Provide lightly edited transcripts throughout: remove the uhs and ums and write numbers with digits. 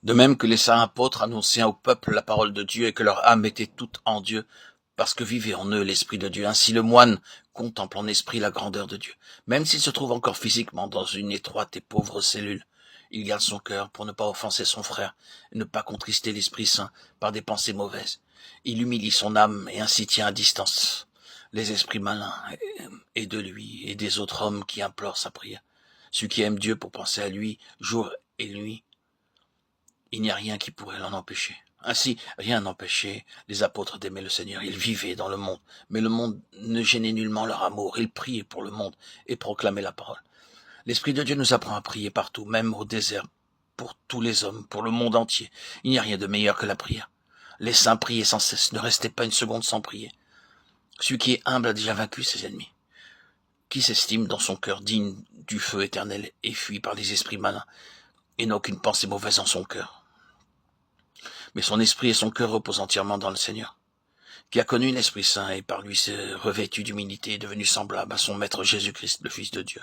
De même que les saints apôtres annonçaient au peuple la parole de Dieu et que leur âme était toute en Dieu, parce que vivait en eux l'Esprit de Dieu. Ainsi le moine contemple en esprit la grandeur de Dieu. Même s'il se trouve encore physiquement dans une étroite et pauvre cellule, il garde son cœur pour ne pas offenser son frère et ne pas contrister l'Esprit Saint par des pensées mauvaises. Il humilie son âme et ainsi tient à distance les esprits malins et de lui et des autres hommes qui implorent sa prière. Celui qui aime Dieu pour penser à lui jour et nuit, il n'y a rien qui pourrait l'en empêcher. Ainsi, rien n'empêchait les apôtres d'aimer le Seigneur. Ils vivaient dans le monde, mais le monde ne gênait nullement leur amour. Ils priaient pour le monde et proclamaient la parole. L'Esprit de Dieu nous apprend à prier partout, même au désert, pour tous les hommes, pour le monde entier. Il n'y a rien de meilleur que la prière. Les saints priaient sans cesse, ne restez pas une seconde sans prier. Celui qui est humble a déjà vaincu ses ennemis. Qui s'estime dans son cœur digne du feu éternel et fuit par les esprits malins et n'a aucune pensée mauvaise en son cœur. Mais son esprit et son cœur reposent entièrement dans le Seigneur, qui a connu l'Esprit Saint et par lui s'est revêtu d'humilité et devenu semblable à son Maître Jésus-Christ, le Fils de Dieu.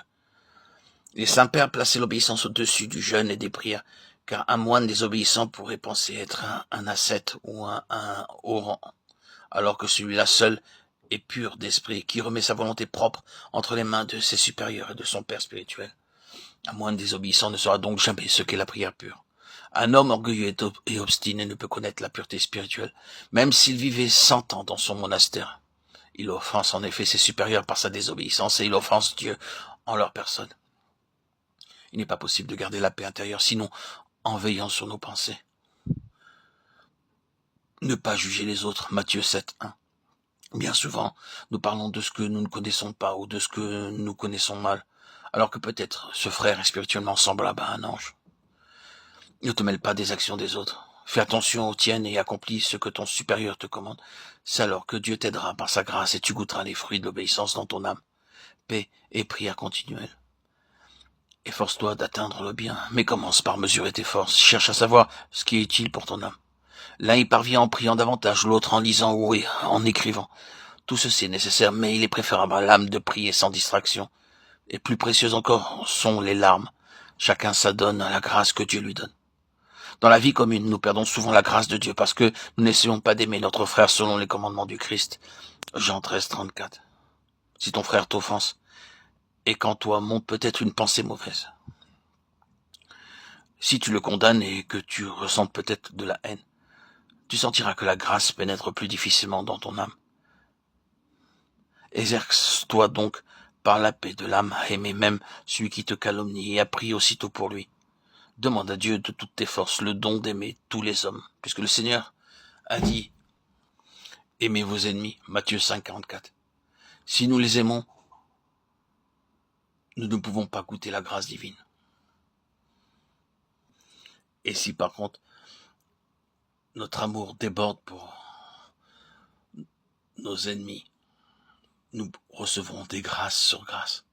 Les saints pères plaçaient l'obéissance au-dessus du jeûne et des prières, car un moine désobéissant pourrait penser être un ascète ou un orant, alors que celui-là seul est pur d'esprit, qui remet sa volonté propre entre les mains de ses supérieurs et de son Père spirituel. Un moine désobéissant ne saura donc jamais ce qu'est la prière pure. Un homme orgueilleux et obstiné ne peut connaître la pureté spirituelle, même s'il vivait 100 ans dans son monastère. Il offense en effet ses supérieurs par sa désobéissance et il offense Dieu en leur personne. Il n'est pas possible de garder la paix intérieure, sinon en veillant sur nos pensées. Ne pas juger les autres, Matthieu 7:1. Bien souvent, nous parlons de ce que nous ne connaissons pas ou de ce que nous connaissons mal, alors que peut-être ce frère est spirituellement semblable à un ange. Ne te mêle pas des actions des autres. Fais attention aux tiennes et accomplis ce que ton supérieur te commande. C'est alors que Dieu t'aidera par sa grâce et tu goûteras les fruits de l'obéissance dans ton âme. Paix et prière continuelle. Efforce-toi d'atteindre le bien, mais commence par mesurer tes forces. Cherche à savoir ce qui est utile pour ton âme. L'un y parvient en priant davantage, l'autre en lisant ou en écrivant. Tout ceci est nécessaire, mais il est préférable à l'âme de prier sans distraction. Et plus précieuses encore sont les larmes. Chacun s'adonne à la grâce que Dieu lui donne. Dans la vie commune, nous perdons souvent la grâce de Dieu parce que nous n'essayons pas d'aimer notre frère selon les commandements du Christ. Jean 13:34. Si ton frère t'offense, et qu'en toi monte peut-être une pensée mauvaise. Si tu le condamnes et que tu ressentes peut-être de la haine, tu sentiras que la grâce pénètre plus difficilement dans ton âme. Exerce-toi donc par la paix de l'âme à aimer même celui qui te calomnie et à prier aussitôt pour lui. Demande à Dieu de toutes tes forces le don d'aimer tous les hommes, puisque le Seigneur a dit « Aimez vos ennemis » Matthieu 5:44. Si nous les aimons, nous ne pouvons pas goûter la grâce divine. Et si par contre, notre amour déborde pour nos ennemis, nous recevrons des grâces sur grâce.